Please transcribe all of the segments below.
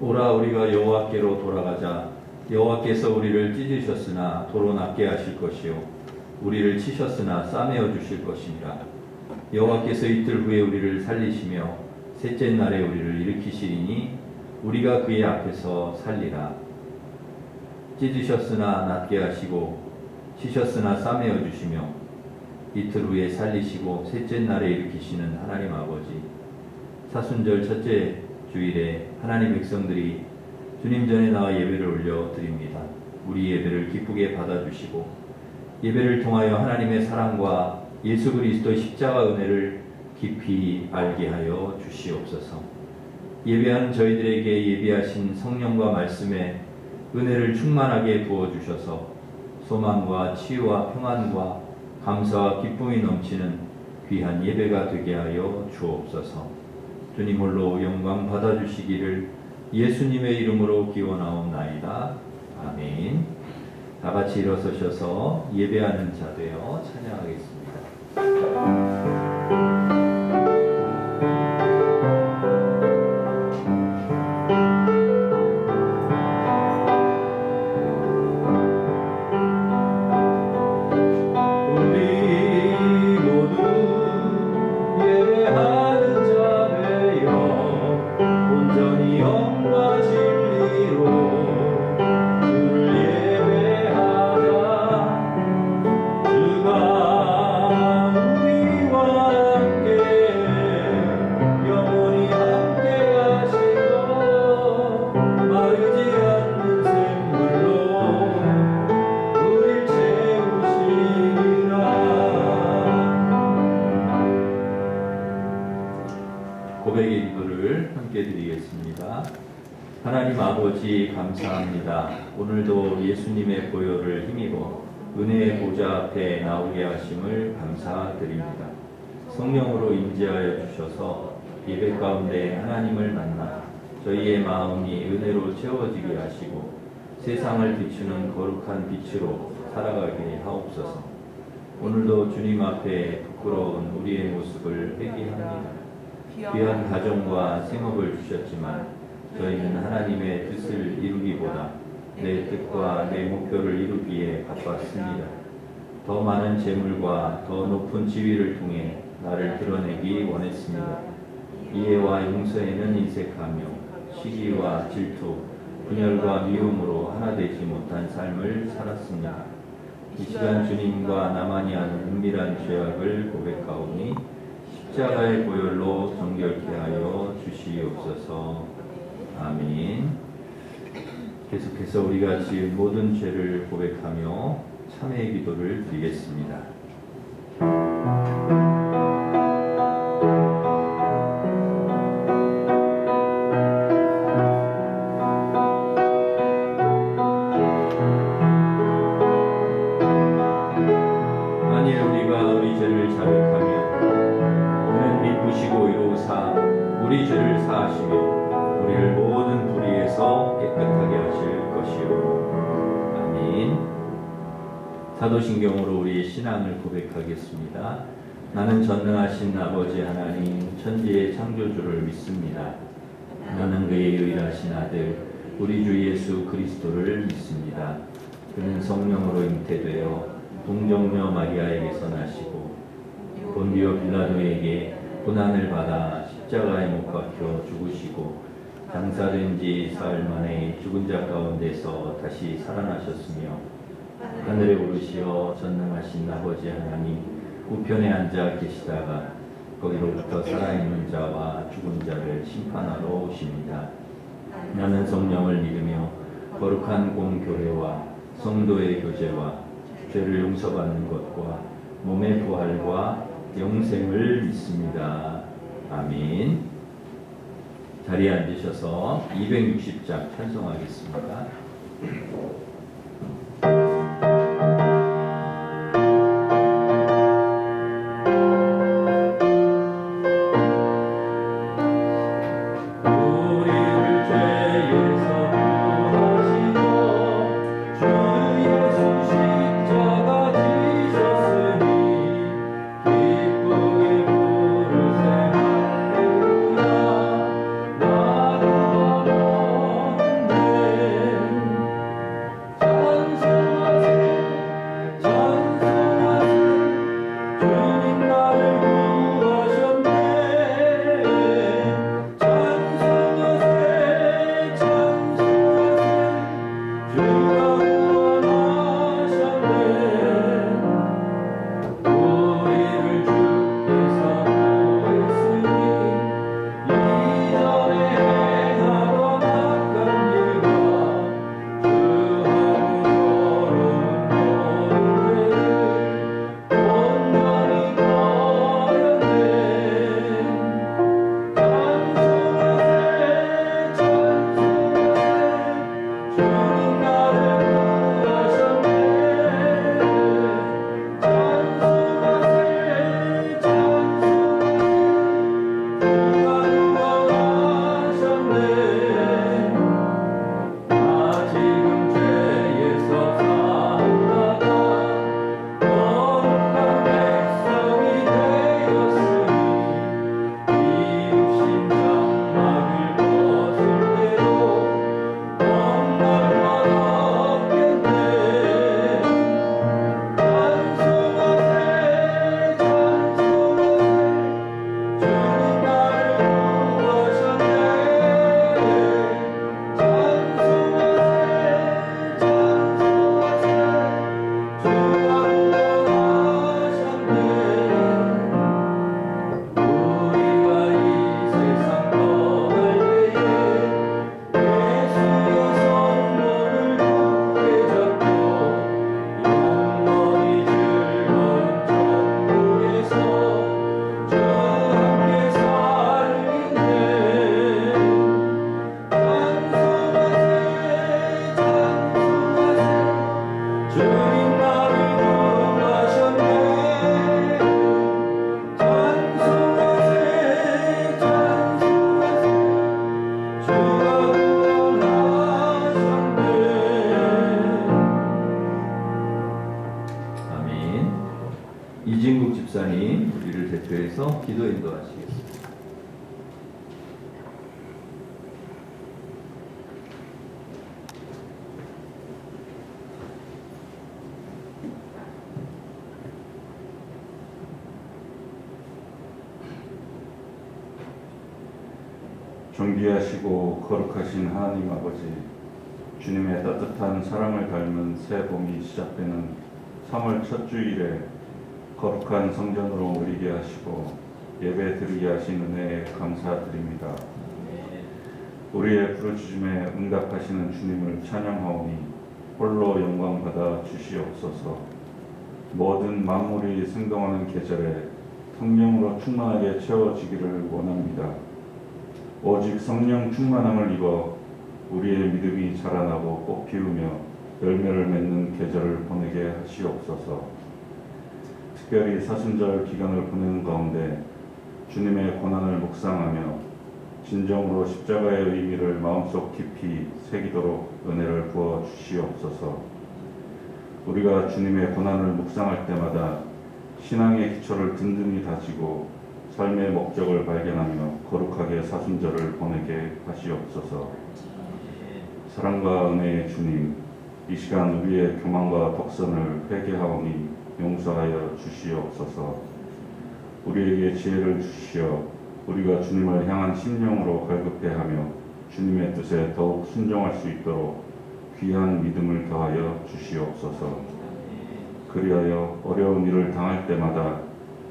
오라 우리가 여호와께로 돌아가자. 여호와께서 우리를 찢으셨으나 도로 낫게 하실 것이요 우리를 치셨으나 싸매어 주실 것이니라. 여호와께서 이틀 후에 우리를 살리시며 셋째 날에 우리를 일으키시리니 우리가 그의 앞에서 살리라. 찢으셨으나 낫게 하시고 치셨으나 싸매어 주시며 이틀 후에 살리시고 셋째 날에 일으키시는 하나님 아버지, 사순절 첫째 주일에 하나님 백성들이 주님 전에 나와 예배를 올려 드립니다. 우리 예배를 기쁘게 받아주시고 예배를 통하여 하나님의 사랑과 예수 그리스도의 십자가 은혜를 깊이 알게 하여 주시옵소서. 예배한 저희들에게 예비하신 성령과 말씀의 은혜를 충만하게 부어주셔서 소망과 치유와 평안과 감사와 기쁨이 넘치는 귀한 예배가 되게 하여 주옵소서. 주님 홀로 영광 받아주시기를 예수님의 이름으로 기원하옵나이다. 아멘. 다 같이 일어서셔서 예배하는 자 되어 찬양하겠습니다. 고백의 기도를 함께 드리겠습니다. 하나님 아버지 감사합니다. 오늘도 예수님의 보혈을 힘입어 은혜의 보좌 앞에 나오게 하심을 감사드립니다. 성령으로 임재하여 주셔서 예배 가운데 하나님을 만나 저희의 마음이 은혜로 채워지게 하시고 세상을 비추는 거룩한 빛으로 살아가게 하옵소서. 오늘도 주님 앞에 부끄러운 우리의 모습을 회개합니다. 귀한 가정과 생업을 주셨지만 저희는 하나님의 뜻을 이루기보다 내 뜻과 내 목표를 이루기에 바빴습니다. 더 많은 재물과 더 높은 지위를 통해 나를 드러내기 원했습니다. 이해와 용서에는 인색하며 시기와 질투, 분열과 미움으로 하나 되지 못한 삶을 살았습니다. 이 시간 주님과 나만이 아는 은밀한 죄악을 고백하오니 십자가의 보혈로 정결케 하여 주시옵소서. 아멘. 계속해서 우리가 지은 모든 죄를 고백하며 참회의 기도를 드리겠습니다. 만일 우리가 우리 죄를 자백하며 미쁘시고 이로우사 우리 죄를 사하시며 우리를 모든 불의에서 깨끗하게 하실 것이요. 아멘. 사도신경으로 우리의 신앙을 고백하겠습니다. 나는 전능하신 아버지 하나님 천지의 창조주를 믿습니다. 나는 그의 유일하신 아들 우리 주 예수 그리스도를 믿습니다. 그는 성령으로 잉태되어 동정녀 마리아에게서 나시고 본디오 빌라도에게 고난을 받아 십자가에 못 박혀 죽으시고 장사된 지 사흘 만에 죽은 자 가운데서 다시 살아나셨으며 하늘에 오르시어 전능하신 아버지 하나님 우편에 앉아 계시다가 거기로부터 살아있는 자와 죽은 자를 심판하러 오십니다. 나는 성령을 믿으며 거룩한 공교회와 성도의 교제와 죄를 용서받는 것과 몸의 부활과 영생을 믿습니다. 아멘. 자리에 앉으셔서 260장 찬송하겠습니다. 기쁘게 부르세 할렐루야. 나도 대표해서 기도 인도하시겠습니다. 존귀하시고 거룩하신 하나님 아버지, 주님의 따뜻한 사랑을 닮은 새 봄이 시작되는 3월 첫 주일에 거룩한 성전으로 모이게 하시고 예배 드리게 하신 은혜에 감사드립니다. 우리의 부르짖음에 응답하시는 주님을 찬양하오니 홀로 영광받아 주시옵소서. 모든 만물이 생동하는 계절에 성령으로 충만하게 채워지기를 원합니다. 오직 성령 충만함을 입어 우리의 믿음이 자라나고 꽃피우며 열매를 맺는 계절을 보내게 하시옵소서. 특별히 사순절 기간을 보내는 가운데 주님의 고난을 묵상하며 진정으로 십자가의 의미를 마음속 깊이 새기도록 은혜를 부어 주시옵소서. 우리가 주님의 고난을 묵상할 때마다 신앙의 기초를 든든히 다지고 삶의 목적을 발견하며 거룩하게 사순절을 보내게 하시옵소서. 사랑과 은혜의 주님, 이 시간 우리의 교만과 독선을 회개하오니 용서하여 주시옵소서. 우리에게 지혜를 주시어 우리가 주님을 향한 심령으로 갈급해하며 주님의 뜻에 더욱 순종할 수 있도록 귀한 믿음을 더하여 주시옵소서. 그리하여 어려운 일을 당할 때마다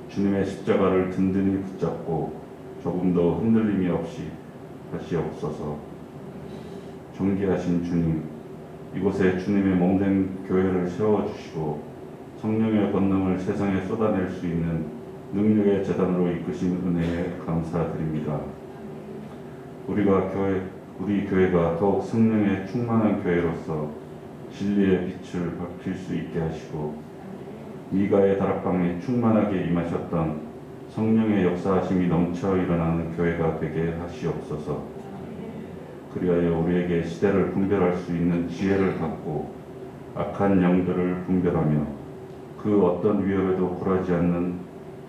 주님의 십자가를 든든히 붙잡고 조금도 흔들림이 없이 하시옵소서. 존귀하신 주님, 이곳에 주님의 몸된 교회를 세워주시고 성령의 권능을 세상에 쏟아낼 수 있는 능력의 재단으로 이끄신 은혜에 감사드립니다. 우리 교회가 더욱 성령의 충만한 교회로서 진리의 빛을 밝힐 수 있게 하시고 미가의 다락방에 충만하게 임하셨던 성령의 역사하심이 넘쳐 일어나는 교회가 되게 하시옵소서. 그리하여 우리에게 시대를 분별할 수 있는 지혜를 갖고 악한 영들을 분별하며 그 어떤 위협에도 굴하지 않는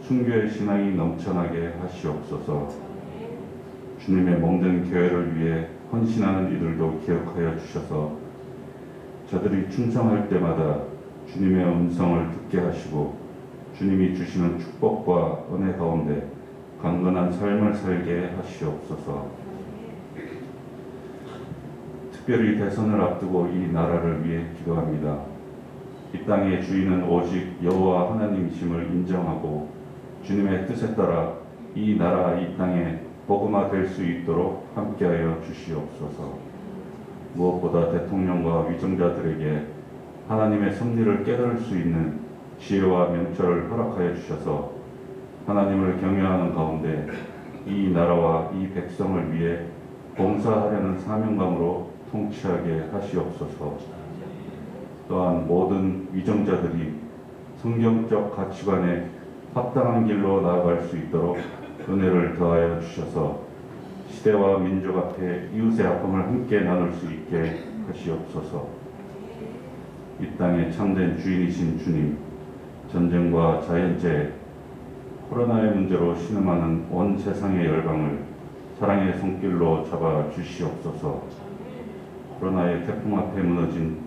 순교의 신앙이 넘쳐나게 하시옵소서. 주님의 몸된 교회를 위해 헌신하는 이들도 기억하여 주셔서 저들이 충성할 때마다 주님의 음성을 듣게 하시고 주님이 주시는 축복과 은혜 가운데 강건한 삶을 살게 하시옵소서. 특별히 대선을 앞두고 이 나라를 위해 기도합니다. 이 땅의 주인은 오직 여호와 하나님이심을 인정하고 주님의 뜻에 따라 이 나라 이 땅에 복음화 될 수 있도록 함께하여 주시옵소서. 무엇보다 대통령과 위정자들에게 하나님의 섭리를 깨달을 수 있는 지혜와 명철을 허락하여 주셔서 하나님을 경외하는 가운데 이 나라와 이 백성을 위해 봉사하려는 사명감으로 통치하게 하시옵소서. 또한 모든 위정자들이 성경적 가치관에 합당한 길로 나아갈 수 있도록 은혜를 더하여 주셔서 시대와 민족 앞에 이웃의 아픔을 함께 나눌 수 있게 하시옵소서. 이 땅의 참된 주인이신 주님, 전쟁과 자연재해, 코로나의 문제로 신음하는 온 세상의 열방을 사랑의 손길로 잡아 주시옵소서. 코로나의 태풍 앞에 무너진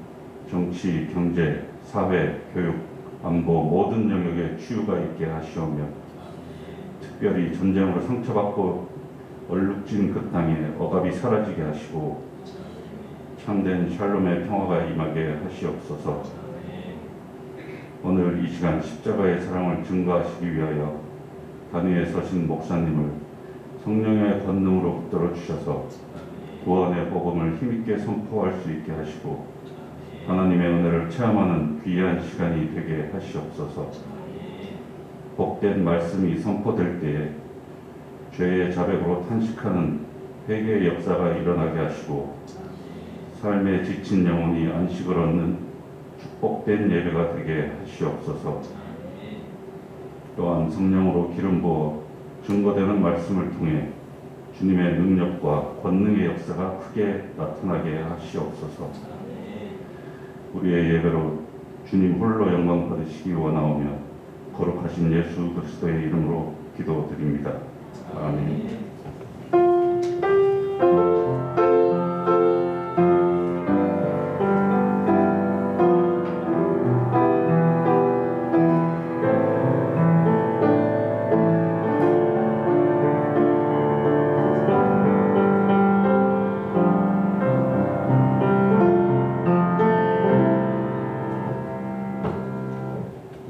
정치, 경제, 사회, 교육, 안보 모든 영역에 치유가 있게 하시오며 특별히 전쟁으로 상처받고 얼룩진 그 땅에 억압이 사라지게 하시고 참된 샬롬의 평화가 임하게 하시옵소서. 오늘 이 시간 십자가의 사랑을 증거하시기 위하여 단위에 서신 목사님을 성령의 권능으로 붙들어 주셔서 구원의 복음을 힘있게 선포할 수 있게 하시고 하나님의 은혜를 체험하는 귀한 시간이 되게 하시옵소서. 복된 말씀이 선포될 때에 죄의 자백으로 탄식하는 회개의 역사가 일어나게 하시고 삶에 지친 영혼이 안식을 얻는 축복된 예배가 되게 하시옵소서. 또한 성령으로 기름 부어 증거되는 말씀을 통해 주님의 능력과 권능의 역사가 크게 나타나게 하시옵소서. 우리의 예배로 주님 홀로 영광 받으시기 원하오며 거룩하신 예수 그리스도의 이름으로 기도드립니다. 아멘.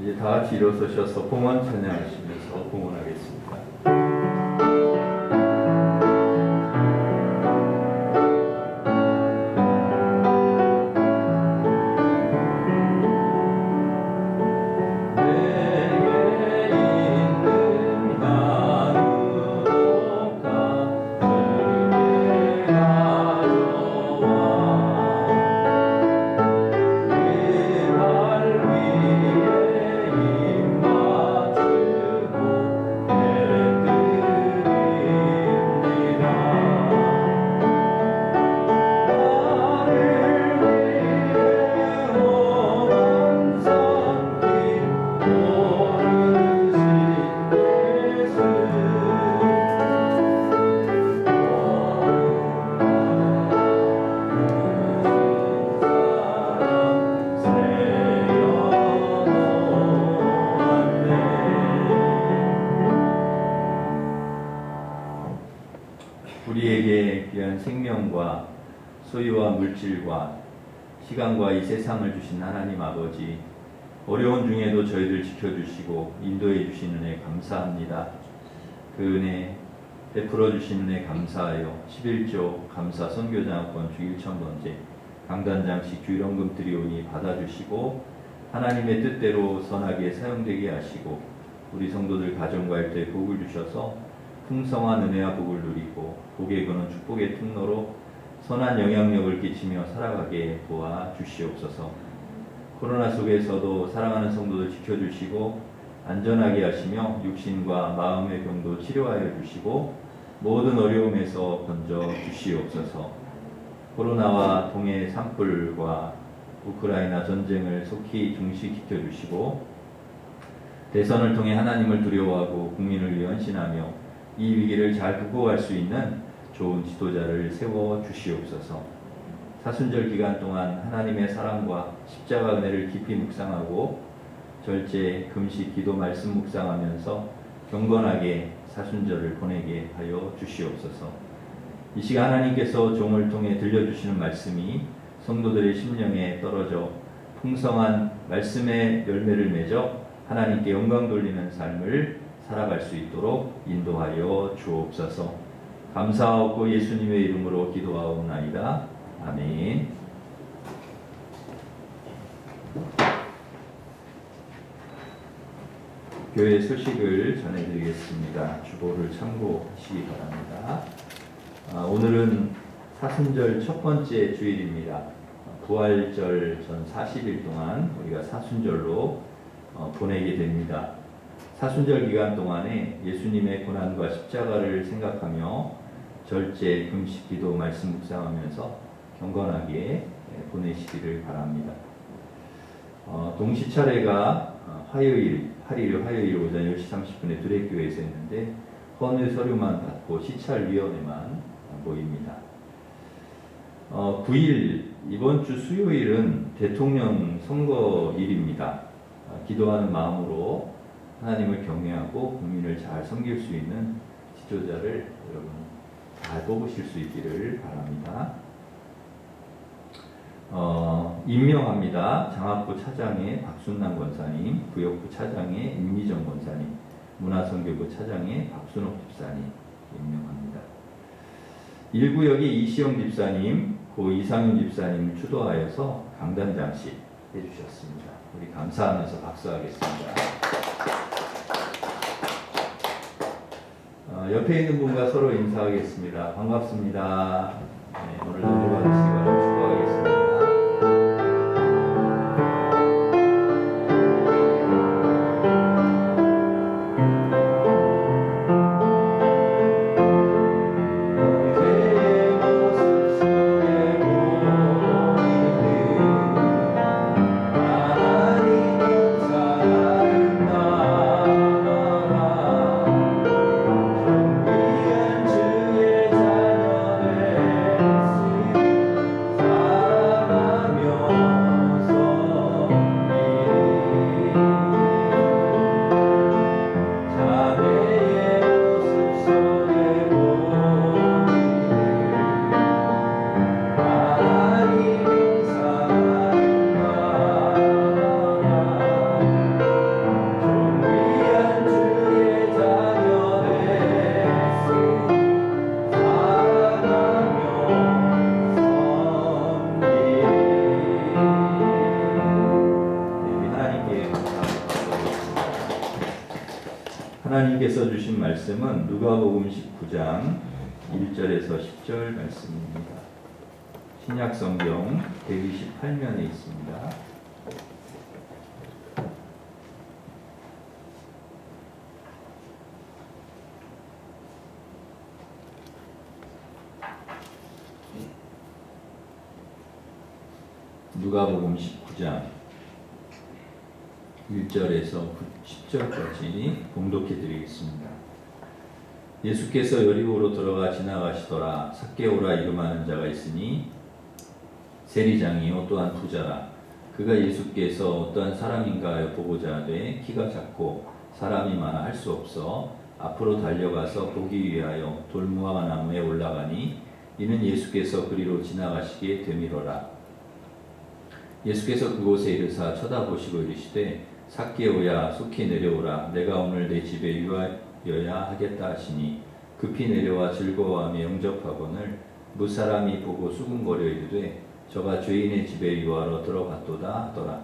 이제 다 같이 일어서셔서 봉헌 찬양하시면서 봉헌하겠습니다. 우리에게 귀한 생명과 소유와 물질과 시간과 이 세상을 주신 하나님 아버지, 어려운 중에도 저희를 지켜주시고 인도해 주신 은혜 감사합니다. 그 은혜 베풀어 주신 은혜 감사하여 11조 감사 선교장학권 주 1,000번째 강단장식 주일원금 드리오니 받아주시고 하나님의 뜻대로 선하게 사용되게 하시고 우리 성도들 가정과 일터에 복을 주셔서 풍성한 은혜와 복을 누리고 복에 거는 축복의 통로로 선한 영향력을 끼치며 살아가게 도와주시옵소서. 코로나 속에서도 사랑하는 성도들 지켜주시고 안전하게 하시며 육신과 마음의 병도 치료하여 주시고 모든 어려움에서 건져 주시옵소서. 코로나와 동해 산불과 우크라이나 전쟁을 속히 종식시켜 주시고 대선을 통해 하나님을 두려워하고 국민을 위해 헌신하며 이 위기를 잘 극복할 수 있는 좋은 지도자를 세워 주시옵소서. 사순절 기간 동안 하나님의 사랑과 십자가 은혜를 깊이 묵상하고 절제, 금식, 기도, 말씀 묵상하면서 경건하게 사순절을 보내게 하여 주시옵소서. 이 시간 하나님께서 종을 통해 들려주시는 말씀이 성도들의 심령에 떨어져 풍성한 말씀의 열매를 맺어 하나님께 영광 돌리는 삶을 살아갈 수 있도록 인도하여 주옵소서. 감사하고 예수님의 이름으로 기도하옵나이다. 아멘. 교회 소식을 전해드리겠습니다. 주보를 참고하시기 바랍니다. 오늘은 사순절 첫 번째 주일입니다. 부활절 전 40일 동안 우리가 사순절로 보내게 됩니다. 사순절 기간 동안에 예수님의 고난과 십자가를 생각하며 절제, 금식, 기도, 말씀 묵상하면서 경건하게 보내시기를 바랍니다. 동시 차례가 화요일 8일 화요일 오전 10시 30분에 두레교회에서 했는데 헌의 서류만 받고 시찰위원회만 모입니다. 9일 이번 주 수요일은 대통령 선거일입니다. 기도하는 마음으로 하나님을 경외하고 국민을 잘 섬길 수 있는 지도자를 여러분 잘 뽑으실 수 있기를 바랍니다. 임명합니다. 장학부 차장의 박순남 권사님, 부역부 차장의 임미정 권사님, 문화선교부 차장의 박순옥 집사님 임명합니다. 1구역에 이시영 집사님, 고 이상윤 집사님을 추도하여서 강단장식 해주셨습니다. 우리 감사하면서 박수하겠습니다. 옆에 있는 분과 서로 인사하겠습니다. 반갑습니다. 네, 오늘 연주 받으시기 바랍니다. 축복하겠습니다. 하나님께서 주신 말씀은 누가복음 19장 1절에서 10절 말씀입니다. 신약성경 128면에 있습니다. 누가복음 19장 1절에서 10절까지 봉독해 드리겠습니다. 예수께서 여리고로 들어가 지나가시더라. 삭개오라 이름하는 자가 있으니 세리장이요 또한 부자라. 그가 예수께서 어떠한 사람인가 엿보고자 하되 키가 작고 사람이 많아 할 수 없어 앞으로 달려가서 보기 위하여 돌무화과 나무에 올라가니 이는 예수께서 그리로 지나가시기에 되밀어라. 예수께서 그곳에 이르사 쳐다보시고 이르시되 삭개오야 속히 내려오라. 내가 오늘 내 집에 유하여야 하겠다 하시니 급히 내려와 즐거워하며 영접하거늘 무사람이 보고 수군거려 이르되 저가 죄인의 집에 유하러 들어갔도다 하더라.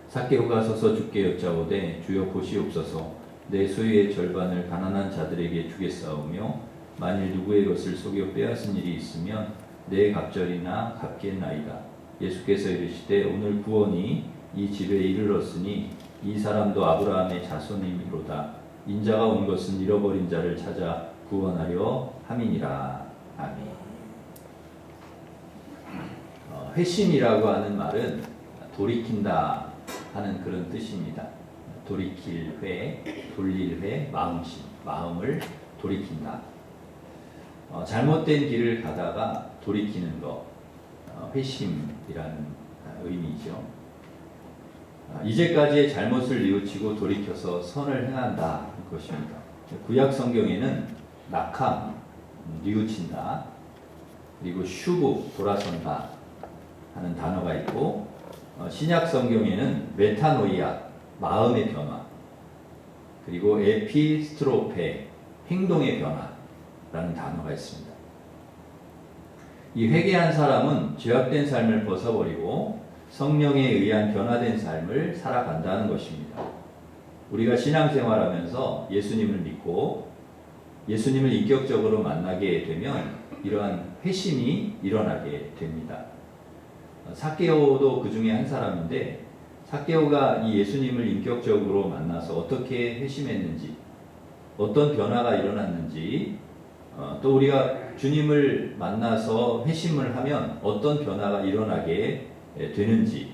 삭개오가 서서 주께 여짜오되 주여 보시옵소서. 내 소유의 절반을 가난한 자들에게 주겠사오며 만일 누구의 것을 속여 빼앗은 일이 있으면 내 갑절이나 갚겠나이다. 예수께서 이르시되 오늘 구원이 이 집에 이르렀으니 이 사람도 아브라함의 자손이미로다. 인자가 온 것은 잃어버린 자를 찾아 구원하려 함이니라. 아멘. 회심이라고 하는 말은 돌이킨다 하는 그런 뜻입니다. 돌이킬 회, 돌릴 회, 마음심, 마음을 돌이킨다. 잘못된 길을 가다가 돌이키는 것, 회심이라는 의미죠. 이제까지의 잘못을 뉘우치고 돌이켜서 선을 행한다 것입니다. 구약 성경에는 낙함, 뉘우친다, 그리고 슈브, 돌아선다 하는 단어가 있고, 신약 성경에는 메타노이아, 마음의 변화, 그리고 에피스트로페, 행동의 변화라는 단어가 있습니다. 이 회개한 사람은 죄악된 삶을 벗어버리고 성령에 의한 변화된 삶을 살아간다는 것입니다. 우리가 신앙생활하면서 예수님을 믿고 예수님을 인격적으로 만나게 되면 이러한 회심이 일어나게 됩니다. 삭개오도 그 중에 한 사람인데, 삭개오가 이 예수님을 인격적으로 만나서 어떻게 회심했는지, 어떤 변화가 일어났는지, 또 우리가 주님을 만나서 회심을 하면 어떤 변화가 일어나게 되는지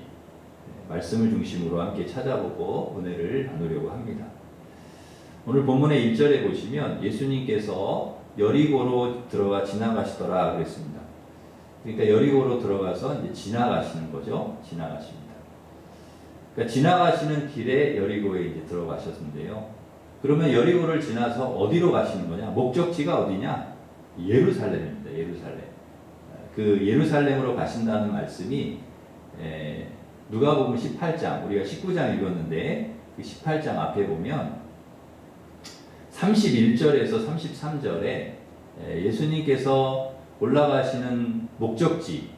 말씀을 중심으로 함께 찾아보고 은혜를 나누려고 합니다. 오늘 본문의 1절에 보시면 예수님께서 여리고로 들어가 지나가시더라 그랬습니다. 그러니까 여리고로 들어가서 이제 지나가시는 거죠. 지나가십니다. 그러니까 지나가시는 길에 여리고에 이제 들어가셨는데요. 그러면 여리고를 지나서 어디로 가시는 거냐? 목적지가 어디냐? 예루살렘입니다. 예루살렘. 그 예루살렘으로 가신다는 말씀이 누가복음 18장, 우리가 19장 읽었는데 그 18장 앞에 보면 31절에서 33절에 예수님께서 올라가시는 목적지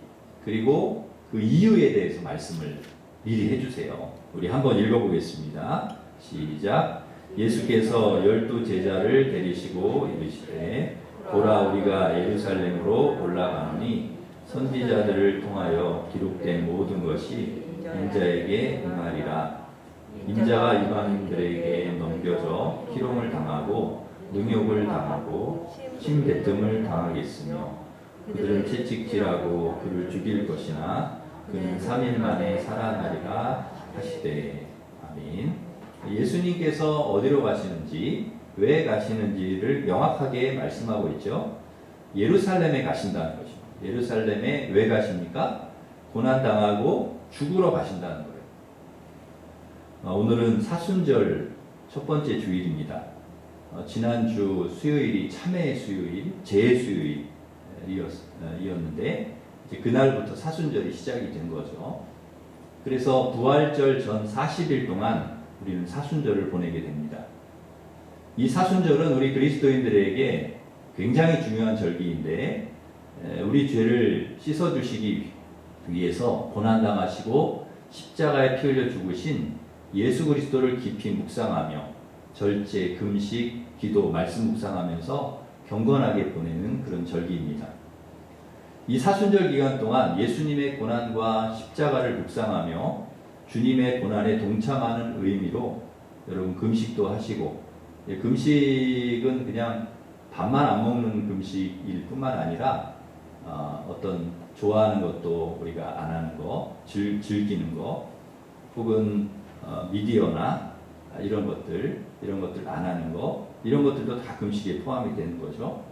그리고 그 이유에 대해서 말씀을 미리 해주세요. 우리 한번 읽어보겠습니다. 시작. 예수께서 12 제자를 데리시고 이르시되 보라 우리가 예루살렘으로 올라가노니 선지자들을 통하여 기록된 모든 것이 인자에게 응하리라. 인자가 이방인들에게 넘겨져 희롱을 당하고 능욕을 당하고 침뱉음을 당하겠으며 그들은 채찍질하고 그를 죽일 것이나 그는 3일 만에 살아나리라 하시되. 아멘. 예수님께서 어디로 가시는지, 왜 가시는지를 명확하게 말씀하고 있죠. 예루살렘에 가신다는 것입니다. 예루살렘에 왜 가십니까? 고난당하고 죽으러 가신다는 거예요. 오늘은 사순절 첫 번째 주일입니다. 지난주 수요일이 참회의 수요일, 제의 수요일이었는데 이제 그날부터 사순절이 시작이 된 거죠. 그래서 부활절 전 40일 동안 우리는 사순절을 보내게 됩니다. 이 사순절은 우리 그리스도인들에게 굉장히 중요한 절기인데 우리 죄를 씻어주시기 위해서 고난당하시고 십자가에 피 흘려 죽으신 예수 그리스도를 깊이 묵상하며 절제, 금식, 기도, 말씀 묵상하면서 경건하게 보내는 그런 절기입니다. 이 사순절 기간 동안 예수님의 고난과 십자가를 묵상하며 주님의 고난에 동참하는 의미로 여러분 금식도 하시고, 금식은 그냥 밥만 안 먹는 금식일 뿐만 아니라 어떤 좋아하는 것도 우리가 안 하는 거, 즐기는 거, 혹은 미디어나 이런 것들 안 하는 거, 이런 것들도 다 금식에 포함이 되는 거죠.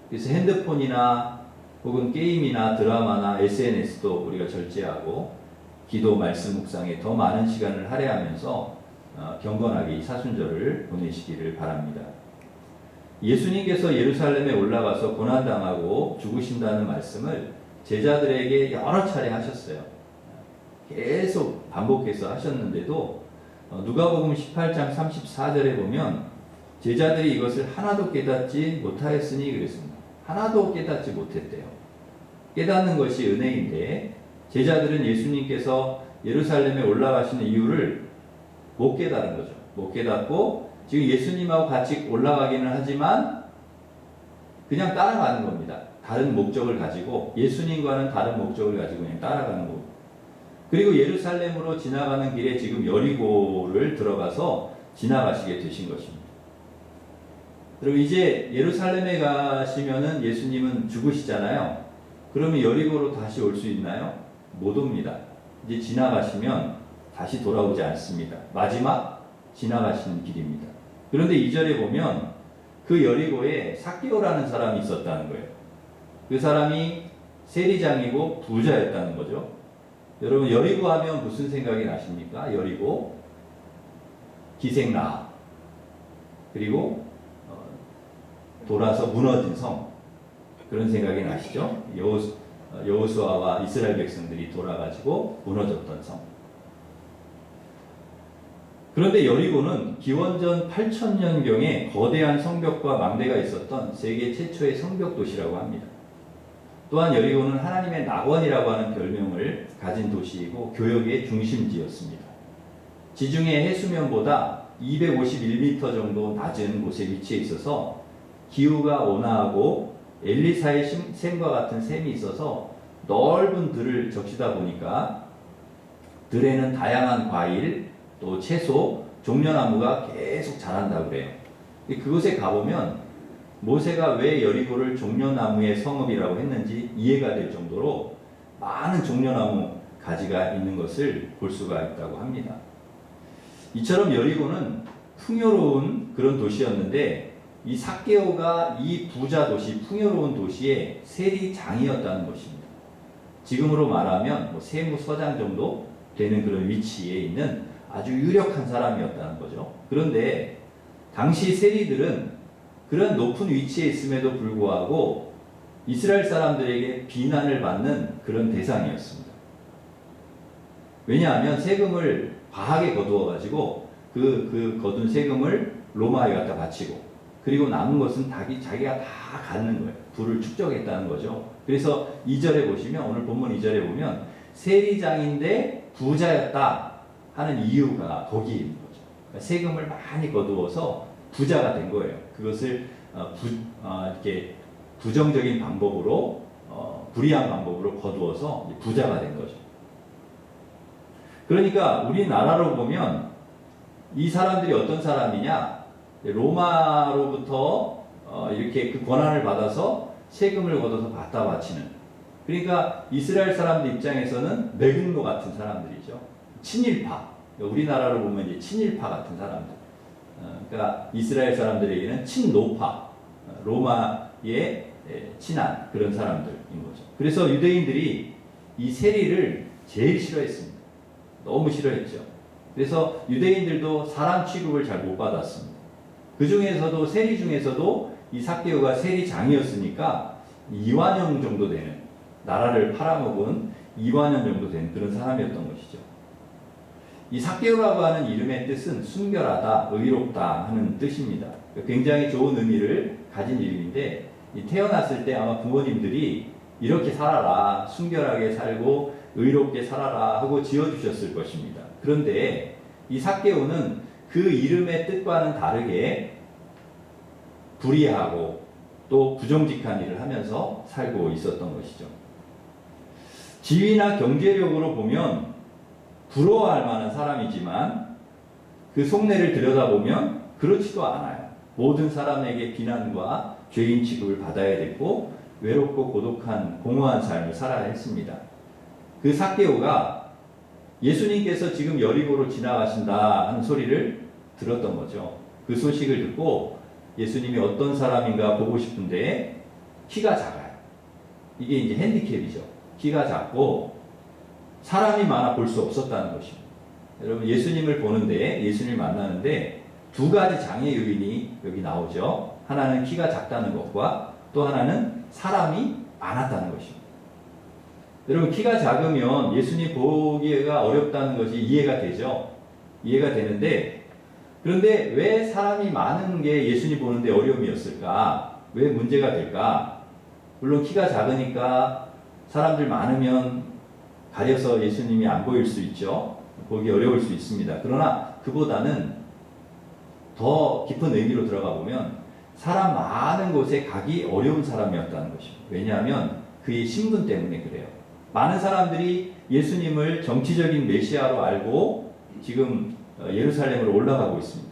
그래서 핸드폰이나 혹은 게임이나 드라마나 SNS도 우리가 절제하고 기도, 말씀, 묵상에 더 많은 시간을 할애하면서 경건하게 이 사순절을 보내시기를 바랍니다. 예수님께서 예루살렘에 올라가서 고난당하고 죽으신다는 말씀을 제자들에게 여러 차례 하셨어요. 계속 반복해서 하셨는데도 누가복음 18장 34절에 보면 제자들이 이것을 하나도 깨닫지 못하였으니 그랬습니다. 하나도 깨닫지 못했대요. 깨닫는 것이 은혜인데 제자들은 예수님께서 예루살렘에 올라가시는 이유를 못 깨달은 거죠. 못 깨닫고 지금 예수님하고 같이 올라가기는 하지만 그냥 따라가는 겁니다. 다른 목적을 가지고, 예수님과는 다른 목적을 가지고 그냥 따라가는 거고. 그리고 예루살렘으로 지나가는 길에 지금 여리고를 들어가서 지나가시게 되신 것입니다. 그리고 이제 예루살렘에 가시면은 예수님은 죽으시잖아요. 그러면 여리고로 다시 올 수 있나요? 못 옵니다. 이제 지나가시면 다시 돌아오지 않습니다. 마지막 지나가시는 길입니다. 그런데 2절에 보면 그 여리고에 삭개오라는 사람이 있었다는 거예요. 그 사람이 세리장이고 부자였다는 거죠. 여러분, 여리고 하면 무슨 생각이 나십니까? 여리고, 기생라합, 그리고 돌아서 무너진 성, 그런 생각이 나시죠? 여호수아와 이스라엘 백성들이 돌아가지고 무너졌던 성. 그런데 여리고는 기원전 8000년경에 거대한 성벽과 망대가 있었던 세계 최초의 성벽 도시라고 합니다. 또한 여리고는 하나님의 낙원이라고 하는 별명을 가진 도시이고 교역의 중심지였습니다. 지중해 해수면보다 251m 정도 낮은 곳에 위치해 있어서 기후가 온화하고 엘리사의 샘과 같은 샘이 있어서 넓은 들을 적시다 보니까 들에는 다양한 과일, 또 채소, 종려나무가 계속 자란다고 그래요. 그곳에 가보면 모세가 왜 여리고를 종려나무의 성읍이라고 했는지 이해가 될 정도로 많은 종려나무 가지가 있는 것을 볼 수가 있다고 합니다. 이처럼 여리고는 풍요로운 그런 도시였는데 이 삭개오가 이 부자 도시, 풍요로운 도시의 세리장이었다는 것입니다. 지금으로 말하면 세무서장 정도 되는 그런 위치에 있는 아주 유력한 사람이었다는 거죠. 그런데 당시 세리들은 그런 높은 위치에 있음에도 불구하고 이스라엘 사람들에게 비난을 받는 그런 대상이었습니다. 왜냐하면 세금을 과하게 거두어가지고 그 거둔 세금을 로마에 갖다 바치고, 그리고 남은 것은 자기가 다 갖는 거예요. 부를 축적했다는 거죠. 그래서 2절에 보시면, 오늘 본문 2절에 보면 세리장인데 부자였다 하는 이유가 거기에 있는 거죠. 그러니까 세금을 많이 거두어서 부자가 된 거예요. 그것을 이렇게 부정적인 방법으로, 불의한 방법으로 거두어서 부자가 된 거죠. 그러니까 우리나라로 보면 이 사람들이 어떤 사람이냐? 로마로부터 이렇게 그 권한을 받아서 세금을 걷어서 갖다 바치는, 그러니까 이스라엘 사람들 입장에서는 매국노 같은 사람들이죠. 친일파, 우리나라로 보면 이제 친일파 같은 사람들. 그러니까 이스라엘 사람들에게는 친노파, 로마에 친한 그런 사람들인 거죠. 그래서 유대인들이 이 세리를 제일 싫어했습니다. 너무 싫어했죠. 그래서 유대인들도 사람 취급을 잘 못 받았습니다. 그 중에서도 세리 중에서도 이 삭개오가 세리장이었으니까 2완형 정도 되는, 나라를 팔아먹은 2완형 정도 되는 그런 사람이었던 것이죠. 이 삭개오라고 하는 이름의 뜻은 순결하다, 의롭다 하는 뜻입니다. 굉장히 좋은 의미를 가진 이름인데, 태어났을 때 아마 부모님들이 이렇게 살아라, 순결하게 살고 의롭게 살아라 하고 지어주셨을 것입니다. 그런데 이 삭개오는 그 이름의 뜻과는 다르게 불의하고 또 부정직한 일을 하면서 살고 있었던 것이죠. 지위나 경제력으로 보면 부러워할 만한 사람이지만 그 속내를 들여다보면 그렇지도 않아요. 모든 사람에게 비난과 죄인 취급을 받아야 됐고 외롭고 고독한 공허한 삶을 살아야 했습니다. 그 삭개오가 예수님께서 지금 여리고로 지나가신다 하는 소리를 들었던 거죠. 그 소식을 듣고 예수님이 어떤 사람인가 보고 싶은데 키가 작아요. 이게 이제 핸디캡이죠. 키가 작고 사람이 많아 볼 수 없었다는 것입니다. 여러분 예수님을 보는데 예수님을 만나는데 두 가지 장애 요인이 여기 나오죠. 하나는 키가 작다는 것과 또 하나는 사람이 많았다는 것입니다. 여러분 키가 작으면 예수님 보기가 어렵다는 것이 이해가 되죠. 이해가 되는데 그런데 왜 사람이 많은 게 예수님 보는데 어려움이었을까? 왜 문제가 될까? 물론 키가 작으니까 사람들 많으면 가려서 예수님이 안 보일 수 있죠. 보기 어려울 수 있습니다. 그러나 그보다는 더 깊은 의미로 들어가 보면 사람 많은 곳에 가기 어려운 사람이었다는 것입니다. 왜냐하면 그의 신분 때문에 그래요. 많은 사람들이 예수님을 정치적인 메시아로 알고 지금 예루살렘으로 올라가고 있습니다.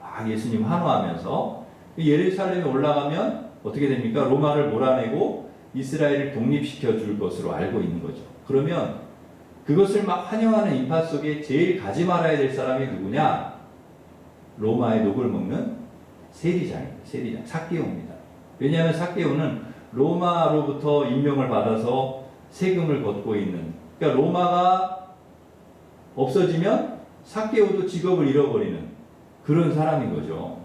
막 예수님 환호하면서 예루살렘에 올라가면 어떻게 됩니까? 로마를 몰아내고 이스라엘을 독립시켜 줄 것으로 알고 있는 거죠. 그러면 그것을 막 환영하는 인파 속에 제일 가지 말아야 될 사람이 누구냐? 로마의 녹을 먹는 세리장입니다. 세리장, 삭개오입니다. 왜냐하면 삭개오는 로마로부터 임명을 받아서 세금을 걷고 있는, 그러니까 로마가 없어지면 삭개오도 직업을 잃어버리는 그런 사람인 거죠.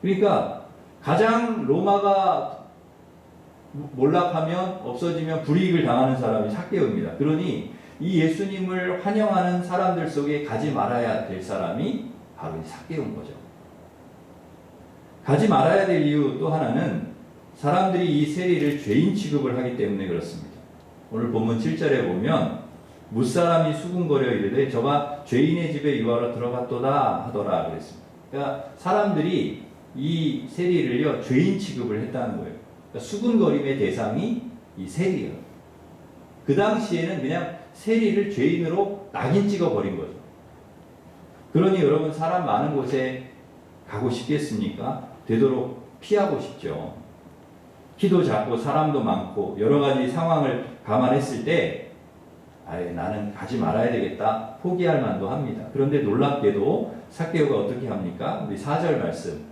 그러니까 가장 로마가 몰락하면 없어지면 불이익을 당하는 사람이 삭개오입니다. 그러니 이 예수님을 환영하는 사람들 속에 가지 말아야 될 사람이 바로 이 삭개오인 거죠. 가지 말아야 될 이유 또 하나는 사람들이 이 세리를 죄인 취급을 하기 때문에 그렇습니다. 오늘 본문 7절에 보면 무사람이 수군거려 이르되 저가 죄인의 집에 유하러 들어갔도다 하더라 그랬습니다. 그러니까 사람들이 이 세리를요 죄인 취급을 했다는 거예요. 그러니까 수군거림의 대상이 이 세리예요. 그 당시에는 그냥 세리를 죄인으로 낙인 찍어버린 거죠. 그러니 여러분 사람 많은 곳에 가고 싶겠습니까? 되도록 피하고 싶죠. 키도 작고 사람도 많고 여러 가지 상황을 감안했을 때 아예 나는 가지 말아야 되겠다 포기할 만도 합니다. 그런데 놀랍게도 삭개오가 어떻게 합니까? 우리 4절 말씀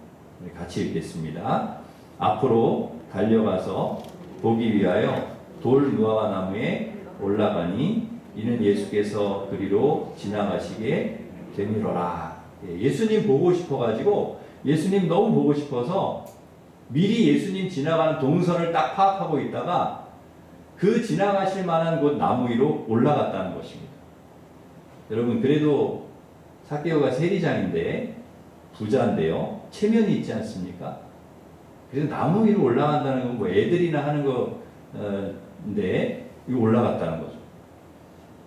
우리 같이 읽겠습니다. 앞으로 달려가서 보기 위하여 돌 무화과 나무에 올라가니 이는 예수께서 그리로 지나가시게 되미로라. 예수님 보고 싶어가지고 예수님 너무 보고 싶어서 미리 예수님 지나가는 동선을 딱 파악하고 있다가 그 지나가실 만한 곳 나무 위로 올라갔다는 것입니다. 여러분 그래도 삭개오가 세리장인데 부자인데요. 체면이 있지 않습니까? 그래서 나무 위로 올라간다는 건 뭐 애들이나 하는 건데 이거 올라갔다는 거죠.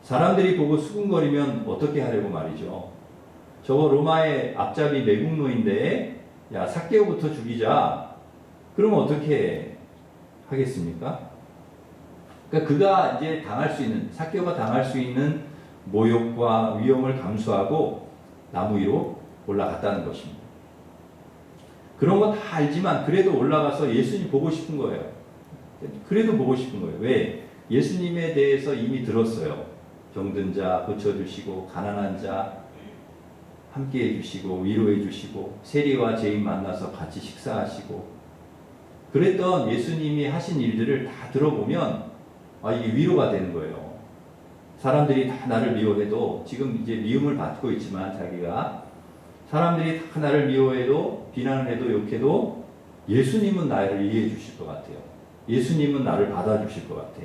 사람들이 보고 수군거리면 어떻게 하려고 말이죠. 저거 로마의 앞잡이 매국노인데 야 삭개오부터 죽이자. 그러면 어떻게 하겠습니까? 그러니까 그가 이제 당할 수 있는 삭개오가 당할 수 있는 모욕과 위험을 감수하고 나무 위로 올라갔다는 것입니다. 그런 거 다 알지만 그래도 올라가서 예수님 보고 싶은 거예요. 그래도 보고 싶은 거예요. 왜? 예수님에 대해서 이미 들었어요. 병든 자 고쳐주시고 가난한 자 함께 해주시고 위로해 주시고 세리와 죄인 만나서 같이 식사하시고 그랬던 예수님이 하신 일들을 다 들어보면 이게 위로가 되는 거예요. 사람들이 다 나를 미워해도 지금 이제 미움을 받고 있지만 자기가 사람들이 다 나를 미워해도 비난을 해도 욕해도 예수님은 나를 이해해 주실 것 같아요. 예수님은 나를 받아주실 것 같아.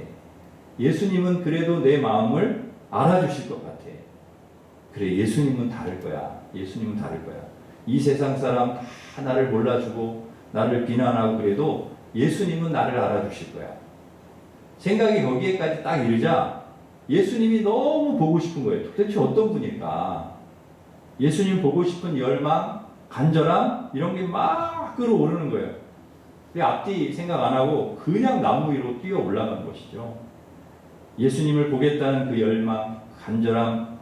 예수님은 그래도 내 마음을 알아주실 것 같아. 그래 예수님은 다를 거야. 예수님은 다를 거야. 이 세상 사람 다 나를 몰라주고 나를 비난하고 그래도 예수님은 나를 알아주실 거야. 생각이 거기에까지 딱 이르자 예수님이 너무 보고 싶은 거예요. 도대체 어떤 분일까? 예수님 보고 싶은 열망, 간절함 이런 게 막 끌어오르는 거예요. 앞뒤 생각 안 하고 그냥 나무 위로 뛰어 올라간 것이죠. 예수님을 보겠다는 그 열망, 간절함,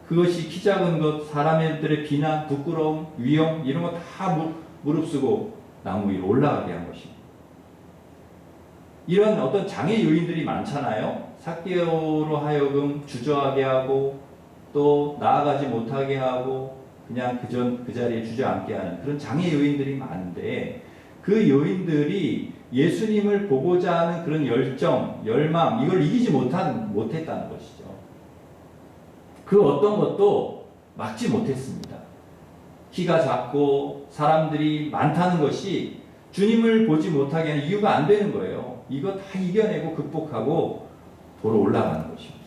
그것이 키 작은 것, 사람들의 비난, 부끄러움, 위험 이런 거 다 무릅쓰고 나무 위로 올라가게 한 것입니다. 이런 어떤 장애 요인들이 많잖아요. 삭개오로 하여금 주저하게 하고 또 나아가지 못하게 하고 그냥 그 자리에 주저앉게 하는 그런 장애 요인들이 많은데 그 요인들이 예수님을 보고자 하는 그런 열정, 열망 이걸 이기지 못했다는 것이죠. 그 어떤 것도 막지 못했습니다. 키가 작고 사람들이 많다는 것이 주님을 보지 못하게 하는 이유가 안 되는 거예요. 이거 다 이겨내고 극복하고 보러 올라가는 것입니다.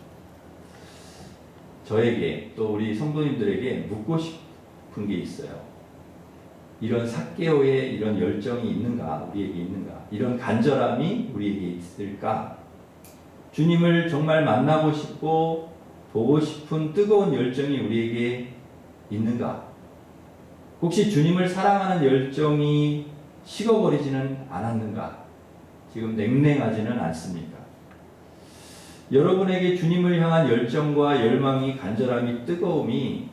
저에게 또 우리 성도님들에게 묻고 싶은 게 있어요. 이런 삭개오의 이런 열정이 있는가? 우리에게 있는가? 이런 간절함이 우리에게 있을까? 주님을 정말 만나고 싶고 보고 싶은 뜨거운 열정이 우리에게 있는가? 혹시 주님을 사랑하는 열정이 식어버리지는 않았는가? 지금 냉랭하지는 않습니까? 여러분에게 주님을 향한 열정과 열망이, 간절함이, 뜨거움이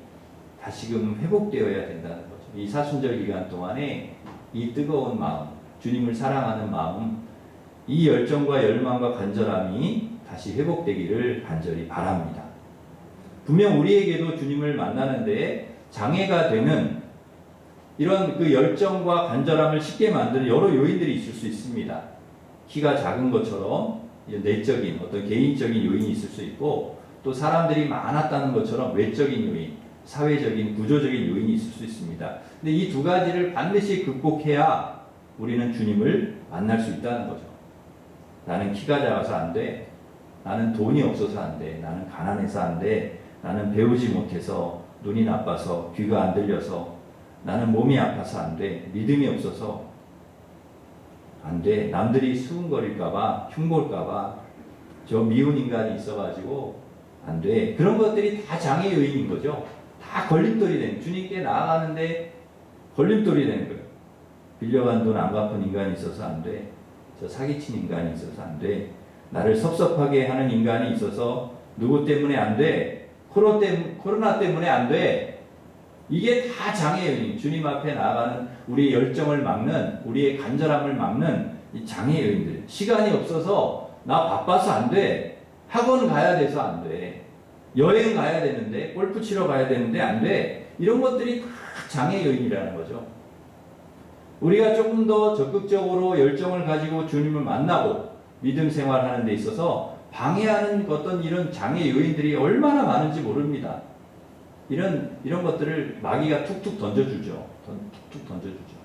다시금 회복되어야 된다는 거죠. 이 사순절 기간 동안에 이 뜨거운 마음, 주님을 사랑하는 마음, 이 열정과 열망과 간절함이 다시 회복되기를 간절히 바랍니다. 분명 우리에게도 주님을 만나는데 장애가 되는 이런 그 열정과 간절함을 쉽게 만드는 여러 요인들이 있을 수 있습니다. 키가 작은 것처럼 내적인 어떤 개인적인 요인이 있을 수 있고 또 사람들이 많았다는 것처럼 외적인 요인, 사회적인 구조적인 요인이 있을 수 있습니다. 근데 이 두 가지를 반드시 극복해야 우리는 주님을 만날 수 있다는 거죠. 나는 키가 작아서 안 돼. 나는 돈이 없어서 안 돼. 나는 가난해서 안 돼. 나는 배우지 못해서 눈이 나빠서 귀가 안 들려서 나는 몸이 아파서 안 돼. 믿음이 없어서 안 돼. 남들이 수군거릴까봐, 흉볼까봐, 저 미운 인간이 있어가지고 안 돼. 그런 것들이 다 장애 요인인 거죠. 다 걸림돌이 되는, 주님께 나아가는데 걸림돌이 되는 거예요. 빌려간 돈 안 갚은 인간이 있어서 안 돼. 저 사기친 인간이 있어서 안 돼. 나를 섭섭하게 하는 인간이 있어서 누구 때문에 안 돼. 코로나 때문에 안 돼. 이게 다 장애 요인, 주님 앞에 나아가는 우리의 열정을 막는, 우리의 간절함을 막는 이 장애 요인들. 시간이 없어서 나 바빠서 안 돼. 학원 가야 돼서 안 돼. 여행 가야 되는데, 골프 치러 가야 되는데 안 돼. 이런 것들이 다 장애 요인이라는 거죠. 우리가 조금 더 적극적으로 열정을 가지고 주님을 만나고 믿음 생활하는 데 있어서 방해하는 어떤 이런 장애 요인들이 얼마나 많은지 모릅니다. 이런 것들을 마귀가 툭툭 던져주죠. 툭툭 던져주죠.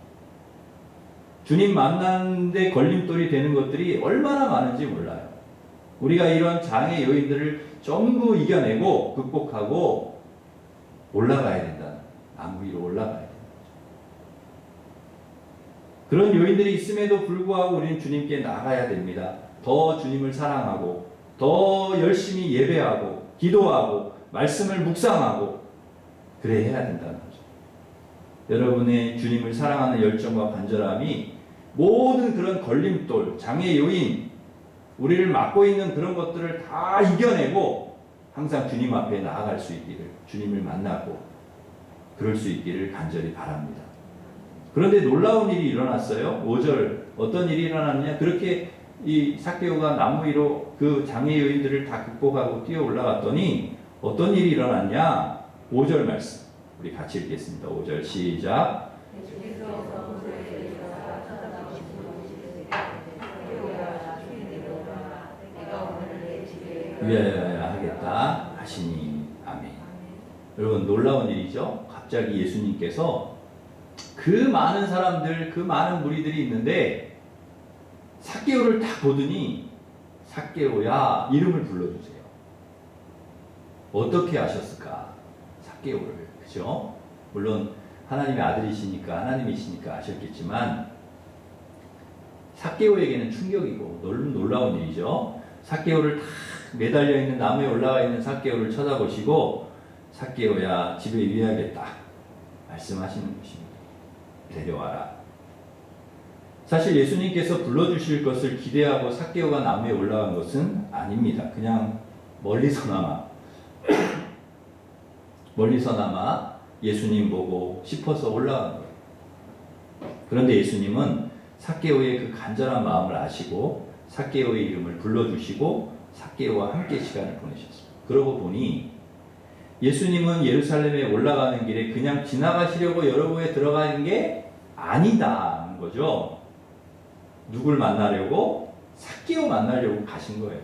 주님 만나는데 걸림돌이 되는 것들이 얼마나 많은지 몰라요. 우리가 이런 장애 요인들을 전부 이겨내고 극복하고 올라가야 된다. 나무 위로 올라가야 된다. 그런 요인들이 있음에도 불구하고 우리는 주님께 나가야 됩니다. 더 주님을 사랑하고 더 열심히 예배하고 기도하고 말씀을 묵상하고 그래 해야 된다는 거죠. 여러분의 주님을 사랑하는 열정과 간절함이 모든 그런 걸림돌, 장애 요인, 우리를 막고 있는 그런 것들을 다 이겨내고 항상 주님 앞에 나아갈 수 있기를, 주님을 만나고 그럴 수 있기를 간절히 바랍니다. 그런데 놀라운 일이 일어났어요. 5절 어떤 일이 일어났느냐? 그렇게 이 삭개오가 나무 위로 그 장애 요인들을 다 극복하고 뛰어 올라갔더니 어떤 일이 일어났냐? 5절 말씀 우리 같이 읽겠습니다. 5절 시작. 위하여야 하겠다 하시니 아멘. 여러분 놀라운 일이죠. 갑자기 예수님께서 그 많은 사람들, 그 많은 무리들이 있는데 삭개오를 딱 보더니 삭개오야 이름을 불러주세요. 어떻게 아셨을까? 삭개오를. 그죠? 물론 하나님의 아들이시니까 하나님이시니까 아셨겠지만 삭개오에게는 충격이고 놀라운 일이죠. 삭개오를 딱 매달려 있는 나무에 올라가 있는 삭개오를 쳐다보시고 삭개오야 집에 유의하겠다 말씀하시는 것입니다. 데려와라. 사실 예수님께서 불러주실 것을 기대하고 삭개오가 나무에 올라간 것은 아닙니다. 그냥 멀리서나마 예수님 보고 싶어서 올라간 거예요. 그런데 예수님은 삭개오의 그 간절한 마음을 아시고 삭개오의 이름을 불러주시고 삭개오와 함께 시간을 보내셨습니다. 그러고 보니 예수님은 예루살렘에 올라가는 길에 그냥 지나가시려고 여러분에 들어가는 게 아니다는 거죠. 누굴 만나려고? 삭개오 만나려고 가신 거예요.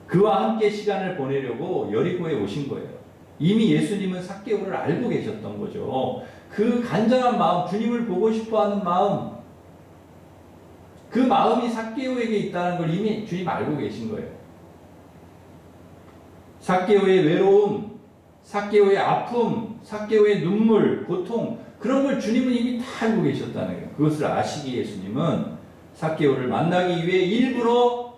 그와 함께 시간을 보내려고 여리고에 오신 거예요. 이미 예수님은 삭개오를 알고 계셨던 거죠. 그 간절한 마음, 주님을 보고 싶어하는 마음, 그 마음이 삭개오에게 있다는 걸 이미 주님 알고 계신 거예요. 삭개오의 외로움, 삭개오의 아픔, 삭개오의 눈물, 고통, 그런 걸 주님은 이미 다 알고 계셨다는 거예요. 그것을 아시기에 예수님은 삭개오를 만나기 위해 일부러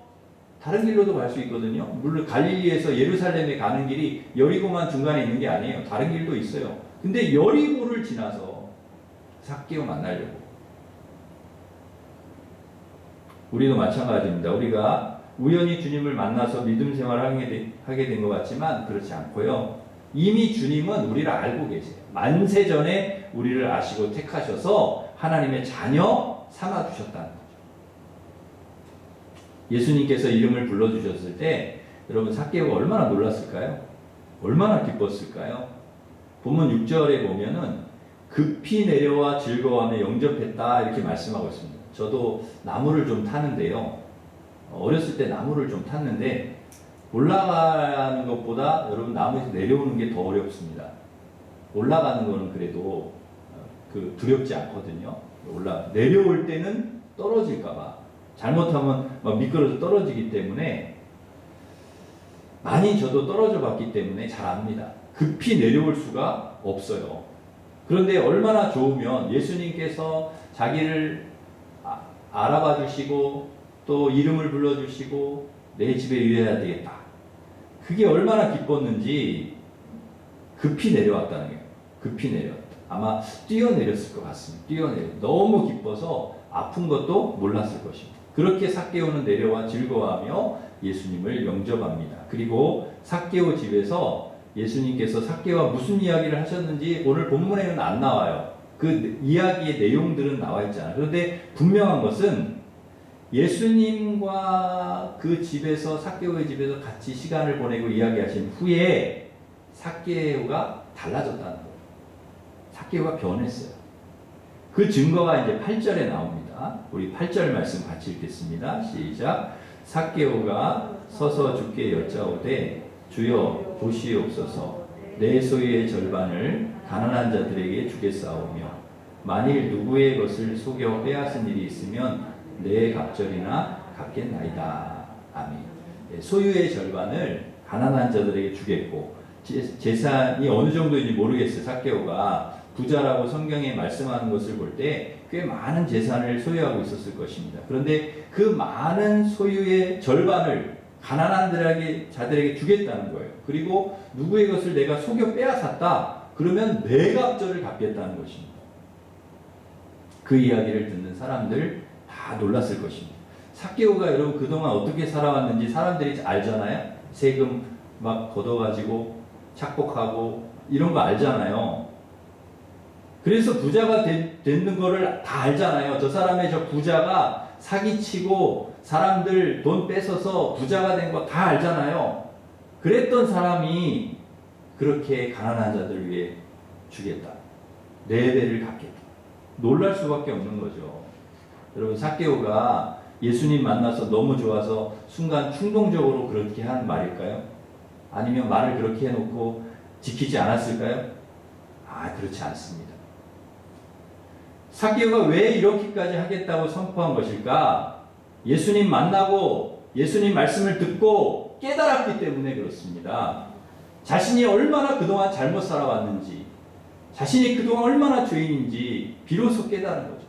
다른 길로도 갈 수 있거든요. 물론 갈릴리에서 예루살렘에 가는 길이 여리고만 중간에 있는 게 아니에요. 다른 길도 있어요. 근데 여리고를 지나서 삭개오 만나려고. 우리도 마찬가지입니다. 우리가 우연히 주님을 만나서 믿음 생활을 하게 된 것 같지만 그렇지 않고요. 이미 주님은 우리를 알고 계세요. 만세전에 우리를 아시고 택하셔서 하나님의 자녀 삼아주셨다는 거죠. 예수님께서 이름을 불러주셨을 때 여러분 삭개오가 얼마나 놀랐을까요? 얼마나 기뻤을까요? 본문 6절에 보면은 급히 내려와 즐거워하며 영접했다 이렇게 말씀하고 있습니다. 저도 나무를 좀 타는데요. 어렸을 때 나무를 좀 탔는데 올라가는 것보다 여러분 나무에서 내려오는 게 더 어렵습니다. 올라가는 거는 그래도 두렵지 않거든요. 내려올 때는 떨어질까봐 잘못하면 막 미끄러져 떨어지기 때문에 많이 저도 떨어져 봤기 때문에 잘 압니다. 급히 내려올 수가 없어요. 그런데 얼마나 좋으면 예수님께서 자기를 알아봐 주시고 또 이름을 불러주시고 내 집에 유의해야 되겠다. 그게 얼마나 기뻤는지 급히 내려왔다는 거예요. 급히 내려왔다. 아마 뛰어내렸을 것 같습니다. 너무 기뻐서 아픈 것도 몰랐을 것입니다. 그렇게 삭개오는 내려와 즐거워하며 예수님을 영접합니다. 그리고 삭개오 집에서 예수님께서 삭개오와 무슨 이야기를 하셨는지 오늘 본문에는 안 나와요. 그 이야기의 내용들은 나와 있잖아요. 그런데 분명한 것은 예수님과 그 집에서 삭개오의 집에서 같이 시간을 보내고 이야기하신 후에 삭개오가 달라졌다는 거예요. 삭개오가 변했어요. 그 증거가 이제 8절에 나옵니다. 우리 8절 말씀 같이 읽겠습니다. 시작. 삭개오가 서서 주께 여짜오되 주여 보시옵소서 내 소유의 절반을 가난한 자들에게 주겠사오며 만일 누구의 것을 속여 빼앗은 일이 있으면 내 갑절이나 갚겠나이다. 아멘. 소유의 절반을 가난한 자들에게 주겠고 재산이 어느 정도인지 모르겠어요. 삭개오가 부자라고 성경에 말씀하는 것을 볼 때 꽤 많은 재산을 소유하고 있었을 것입니다. 그런데 그 많은 소유의 절반을 가난한 자들에게 주겠다는 거예요. 그리고 누구의 것을 내가 속여 빼앗았다. 그러면 내 갑절을 갚겠다는 것입니다. 그 이야기를 듣는 사람들 다 놀랐을 것입니다. 삭개오가 여러분 그동안 어떻게 살아왔는지 사람들이 알잖아요. 세금 막 걷어가지고 착복하고 이런 거 알잖아요. 그래서 부자가 되는 거를 다 알잖아요. 저 사람의 저 부자가 사기치고 사람들 돈 뺏어서 부자가 된 거 다 알잖아요. 그랬던 사람이 그렇게 가난한 자들 위해 주겠다. 네 배를 갚겠다. 놀랄 수밖에 없는 거죠. 여러분 삭개오가 예수님 만나서 너무 좋아서 순간 충동적으로 그렇게 한 말일까요? 아니면 말을 그렇게 해놓고 지키지 않았을까요? 그렇지 않습니다. 삭개오가 왜 이렇게까지 하겠다고 선포한 것일까? 예수님 만나고 예수님 말씀을 듣고 깨달았기 때문에 그렇습니다. 자신이 얼마나 그동안 잘못 살아왔는지, 자신이 그동안 얼마나 죄인인지 비로소 깨달은 거죠.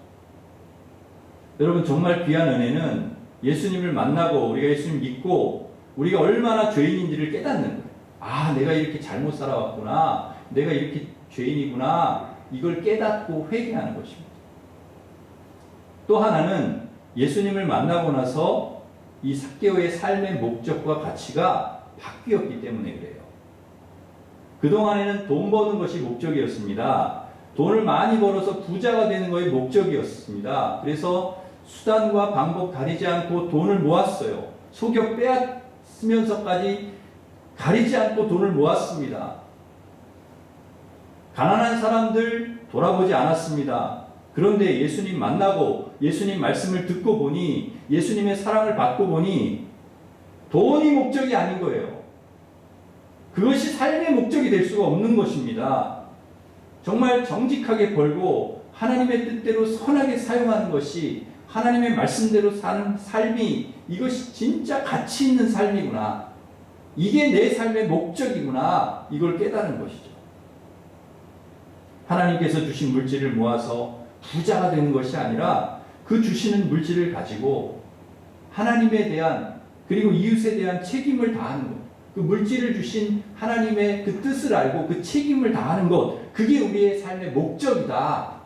여러분 정말 귀한 은혜는 예수님을 만나고 우리가 예수님 믿고 우리가 얼마나 죄인인지를 깨닫는 거예요. 아, 내가 이렇게 잘못 살아왔구나. 내가 이렇게 죄인이구나. 이걸 깨닫고 회개하는 것입니다. 또 하나는 예수님을 만나고 나서 이 삭개오의 삶의 목적과 가치가 바뀌었기 때문에 그래요. 그동안에는 돈 버는 것이 목적이었습니다. 돈을 많이 벌어서 부자가 되는 것이 목적이었습니다. 그래서 수단과 방법 가리지 않고 돈을 모았어요. 속여 빼앗으면서까지 가리지 않고 돈을 모았습니다. 가난한 사람들 돌아보지 않았습니다. 그런데 예수님 만나고 예수님 말씀을 듣고 보니, 예수님의 사랑을 받고 보니 돈이 목적이 아닌 거예요. 그것이 삶의 목적이 될 수가 없는 것입니다. 정말 정직하게 벌고 하나님의 뜻대로 선하게 사용하는 것이, 하나님의 말씀대로 사는 삶이, 이것이 진짜 가치 있는 삶이구나. 이게 내 삶의 목적이구나. 이걸 깨달은 것이죠. 하나님께서 주신 물질을 모아서 부자가 되는 것이 아니라 그 주시는 물질을 가지고 하나님에 대한, 그리고 이웃에 대한 책임을 다하는 것. 그 물질을 주신 하나님의 그 뜻을 알고 그 책임을 다하는 것, 그게 우리의 삶의 목적이다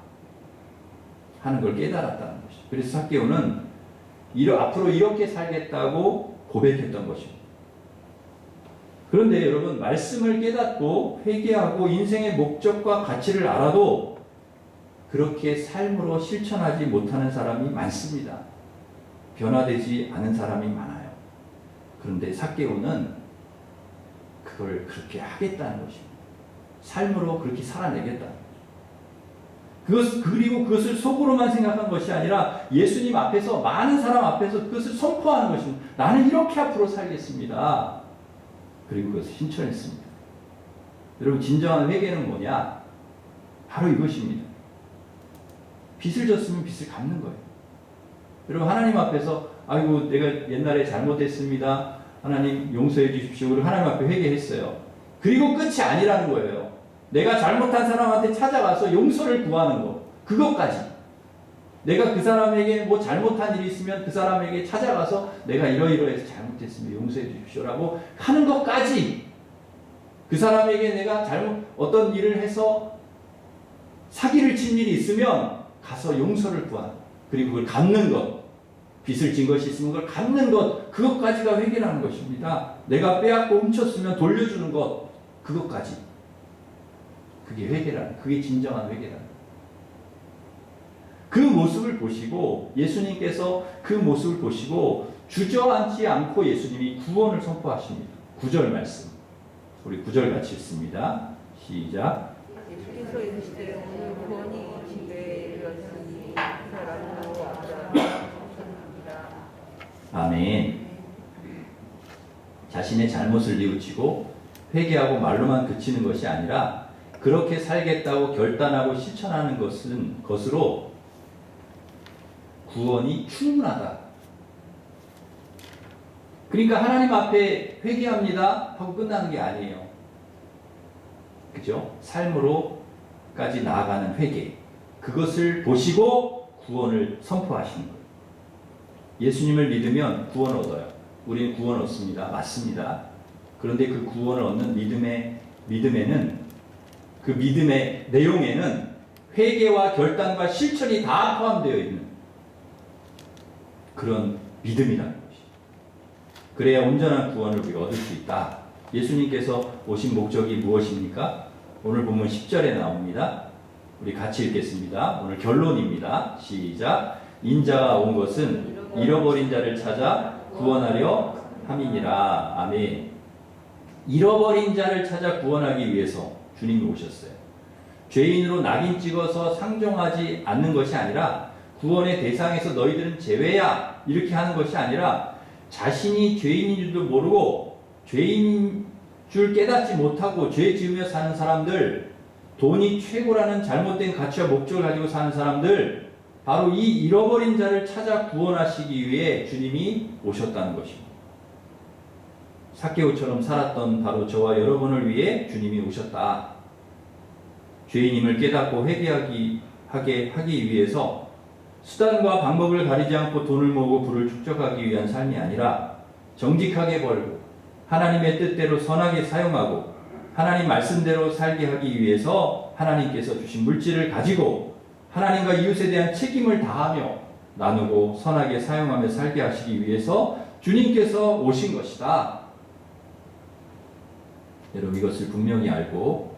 하는 걸 깨달았다는 것이죠. 그래서 삭개오는 앞으로 이렇게 살겠다고 고백했던 것입니다. 그런데 여러분, 말씀을 깨닫고 회개하고 인생의 목적과 가치를 알아도 그렇게 삶으로 실천하지 못하는 사람이 많습니다. 변화되지 않은 사람이 많아요. 그런데 삭개오는 그걸 그렇게 하겠다는 것입니다. 삶으로 그렇게 살아내겠다는 거죠. 그리고 그것을 속으로만 생각한 것이 아니라 예수님 앞에서, 많은 사람 앞에서 그것을 선포하는 것입니다. 나는 이렇게 앞으로 살겠습니다. 그리고 그것을 실천했습니다. 여러분, 진정한 회개는 뭐냐? 바로 이것입니다. 빚을 졌으면 빚을 갚는 거예요. 여러분, 하나님 앞에서 아이고 내가 옛날에 잘못했습니다. 하나님 용서해 주십시오. 그리고 하나님 앞에 회개했어요. 그리고 끝이 아니라는 거예요. 내가 잘못한 사람한테 찾아가서 용서를 구하는 거. 그것까지. 내가 그 사람에게 뭐 잘못한 일이 있으면 그 사람에게 찾아가서 내가 이러이러해서 잘못했습니다. 용서해 주십시오라고 하는 것까지. 그 사람에게 내가 어떤 일을 해서 사기를 친 일이 있으면 가서 용서를 구하는 것. 그리고 그걸 갚는 것. 빚을 진 것이 있으면 그걸 갚는 것. 그것까지가 회개라는 것입니다. 내가 빼앗고 훔쳤으면 돌려주는 것. 그것까지. 그게 회개라는, 그게 진정한 회개라는. 그 모습을 보시고, 예수님께서 그 모습을 보시고 주저앉지 않고 예수님이 구원을 선포하십니다. 9절 말씀. 우리 9절 같이 읽습니다. 시작. 예수께서 이르시되 오늘 구원이 집에 이르렀으니 그 사람도 아브라함이라. 아멘. 자신의 잘못을 뉘우치고 회개하고 말로만 그치는 것이 아니라 그렇게 살겠다고 결단하고 실천하는 것으로 구원이 충분하다. 그러니까 하나님 앞에 회개합니다 하고 끝나는 게 아니에요. 그죠? 삶으로까지 나아가는 회개. 그것을 보시고 구원을 선포하시는 거예요. 예수님을 믿으면 구원 얻어요. 우리는 구원 얻습니다. 맞습니다. 그런데 그 구원을 얻는 믿음에는, 그 믿음의 내용에는 회개와 결단과 실천이 다 포함되어 있는 그런 믿음이라는 것이죠. 그래야 온전한 구원을 우리가 얻을 수 있다. 예수님께서 오신 목적이 무엇입니까? 오늘 본문 10절에 나옵니다. 우리 같이 읽겠습니다. 오늘 결론입니다. 시작. 인자가 온 것은 잃어버린 자를 찾아 구원하려 함이니라. 아멘. 잃어버린 자를 찾아 구원하기 위해서 주님이 오셨어요. 죄인으로 낙인 찍어서 상종하지 않는 것이 아니라, 구원의 대상에서 너희들은 제외야 이렇게 하는 것이 아니라, 자신이 죄인인 줄도 모르고 죄인인 줄 깨닫지 못하고 죄 지으며 사는 사람들, 돈이 최고라는 잘못된 가치와 목적을 가지고 사는 사람들, 바로 이 잃어버린 자를 찾아 구원하시기 위해 주님이 오셨다는 것입니다. 삭개오처럼 살았던 바로 저와 여러분을 위해 주님이 오셨다. 죄인임을 깨닫고 회개하게 하기 위해서 수단과 방법을 가리지 않고 돈을 모으고 부를 축적하기 위한 삶이 아니라, 정직하게 벌고 하나님의 뜻대로 선하게 사용하고 하나님 말씀대로 살게 하기 위해서 하나님께서 주신 물질을 가지고 하나님과 이웃에 대한 책임을 다하며 나누고 선하게 사용하며 살게 하시기 위해서 주님께서 오신 것이다. 여러분 이것을 분명히 알고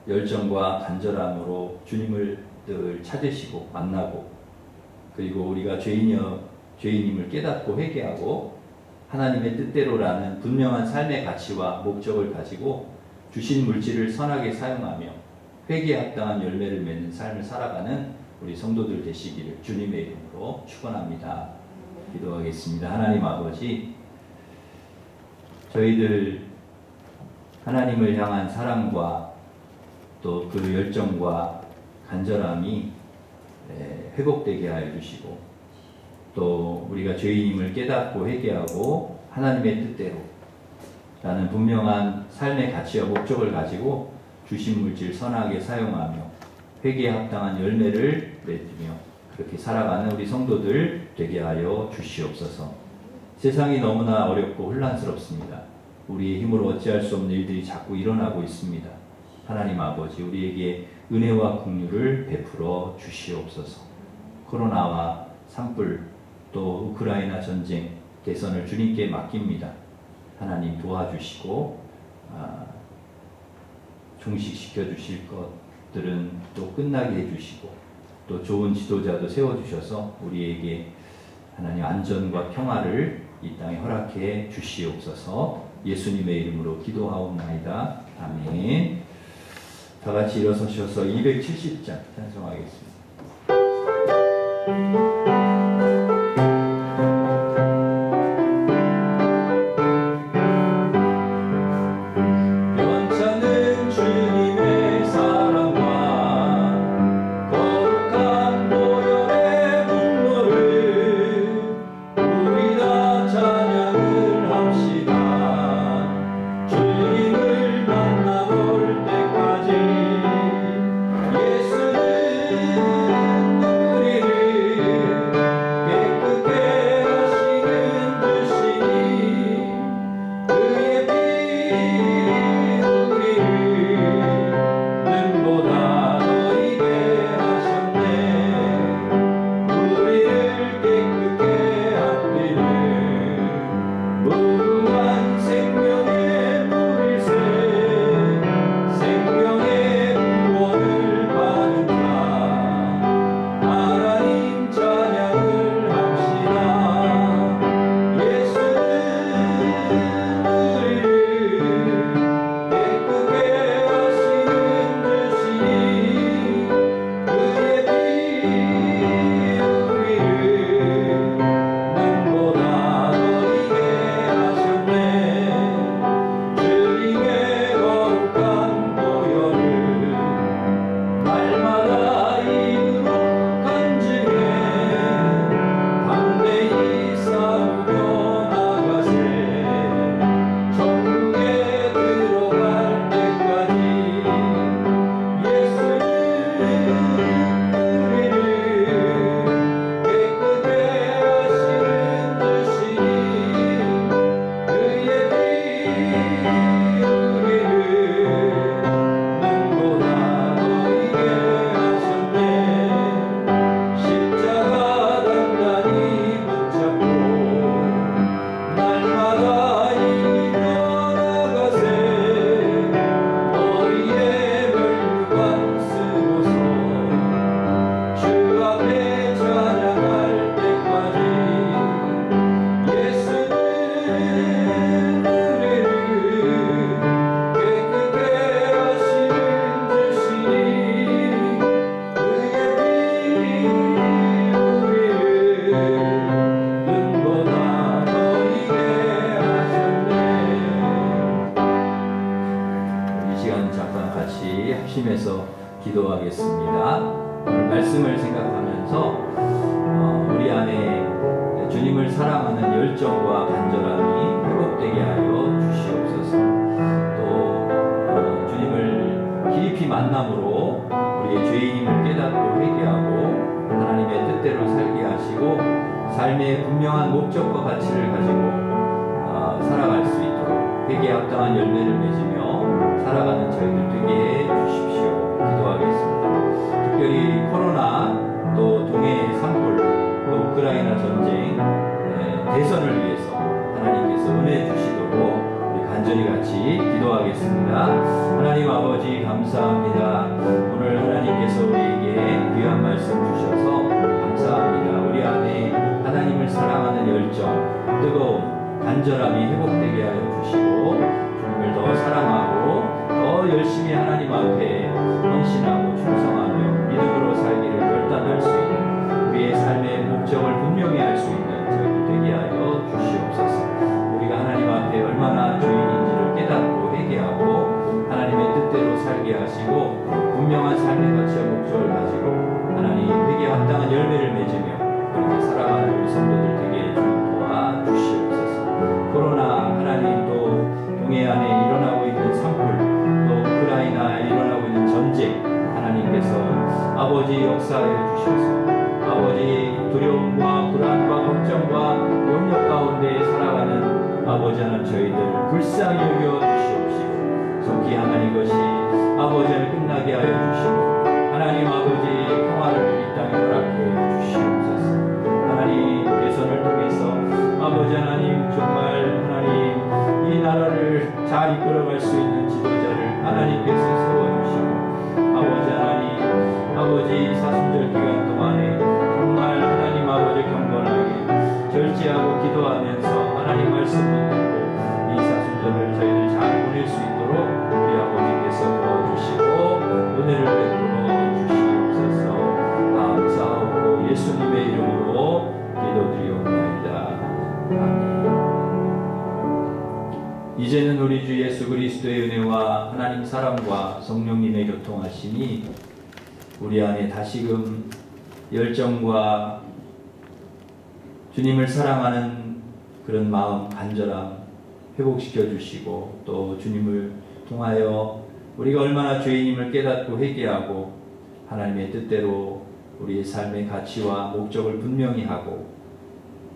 열정과 간절함으로 주님을 늘 찾으시고 만나고 그리고 우리가 죄인임을 깨닫고 회개하고 하나님의 뜻대로라는 분명한 삶의 가치와 목적을 가지고 주신 물질을 선하게 사용하며 회개에 합당한 열매를 맺는 삶을 살아가는 우리 성도들 되시기를 주님의 이름으로 축원합니다. 기도하겠습니다. 하나님 아버지, 저희들 하나님을 향한 사랑과 또 그 열정과 간절함이 회복되게 하여 주시고 또 우리가 죄인임을 깨닫고 회개하고 하나님의 뜻대로 라는 분명한 삶의 가치와 목적을 가지고 주신 물질 선하게 사용하며 회개에 합당한 열매를 맺으며 그렇게 살아가는 우리 성도들 되게 하여 주시옵소서. 세상이 너무나 어렵고 혼란스럽습니다. 우리의 힘으로 어찌할 수 없는 일들이 자꾸 일어나고 있습니다. 하나님 아버지, 우리에게 은혜와 긍휼을 베풀어 주시옵소서. 코로나와 산불 또 우크라이나 전쟁 대선을 주님께 맡깁니다. 하나님 도와주시고 종식시켜 주실 것들은 또 끝나게 해주시고 또 좋은 지도자도 세워주셔서 우리에게 하나님 안전과 평화를 이 땅에 허락해 주시옵소서. 예수님의 이름으로 기도하옵나이다. 아멘. 다 같이 일어서셔서 270장 찬송하겠습니다. 합심해서 기도하겠습니다. 오늘 말씀을 생각하면서 우리 안에 주님을 사랑하는 열정과 간절함이 회복되게 하여 주시옵소서. 또 주님을 깊이 만남으로 우리의 죄인임을 깨닫고 회개하고 하나님의 뜻대로 살게 하시고 삶의 분명한 목적과 가치를 가지고 살아갈 수 있도록 회개에 합당한 열매를 맺으며 살아가는 저희들 되게 해 주십시오. 기도하겠습니다. 특별히 코로나, 또 동해의 산불, 또 우크라이나 전쟁, 대선을 위해서 하나님께서 은혜 주시도록 우리 간절히 같이 기도하겠습니다. 하나님 아버지 감사합니다. 오늘 하나님께서 우리에게 귀한 말씀 주셔서 감사합니다. 우리 안에 하나님을 사랑하는 열정, 뜨거움, 간절함이 회복되게 하여 주시고 주님을 더 사랑하고 더 열심히 하나님 앞에 헌신하고 충성하며 믿음으로 살기를 결단할 수 있는 우리의 삶의 목적을 분명히 할 수 있는 저희들 되게 하여 주시옵소서. 우리가 하나님 앞에 얼마나 주인인지를 깨닫고 회개하고 하나님의 뜻대로 살게 하시고 분명한 삶의 가치와 목적을 가지고 하나님 회개에 합당한 열매를 맺으며 그렇게 살아가는 우리 성도들 되게 주님 도와주시옵소서. 코로나 하나님 또 동해안에 일어나고 있는 산불 또 우크라이나에 일어나고 있는 전쟁 하나님께서 아버지 역사해 주셔서 아버지 두려움과 불안과 걱정과 염려 가운데 살아가는 아버지 하나님 저희들 불쌍히 여겨 주시옵시고 속히 하나님 것이 아버지를 끝나게 하여 주시고 하나님 아버지 평화를 이 땅에 허락해 주시옵소서. 하나님 대선을 통해서 아버지 하나님 정말 하나님 이 나라를 잘 이끌어갈 수 있는 지도자를 하나님께서 세워주시고 아버지 하나님 아버지 사순절 기간 동안에 정말 하나님 아버지 경건하게 절제하고 기도하면서 하나님 말씀 붙들고 이 사순절을 저희들 잘 보낼 수 있도록 우리 아버지께서 도와주시고 은혜를 베풀어 주시옵소서. 감사하고 예수님의 이름으로 기도드리옵나이다. 아멘. 이제는 우리 주 예수 그리스도의 은혜와 하나님 사랑과 성령님의 교통하심이 우리 안에 다시금 열정과 주님을 사랑하는 그런 마음 간절함 회복시켜 주시고 또 주님을 통하여 우리가 얼마나 죄인임을 깨닫고 회개하고 하나님의 뜻대로 우리의 삶의 가치와 목적을 분명히 하고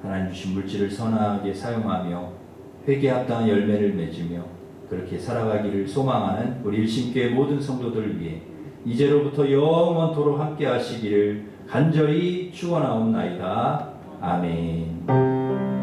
하나님 주신 물질을 선하게 사용하며 회개에 합당한 열매를 맺으며 그렇게 살아가기를 소망하는 우리 일신교회 모든 성도들을 위해 이제로부터 영원토록 함께 하시기를 간절히 축원하옵나이다. 아멘.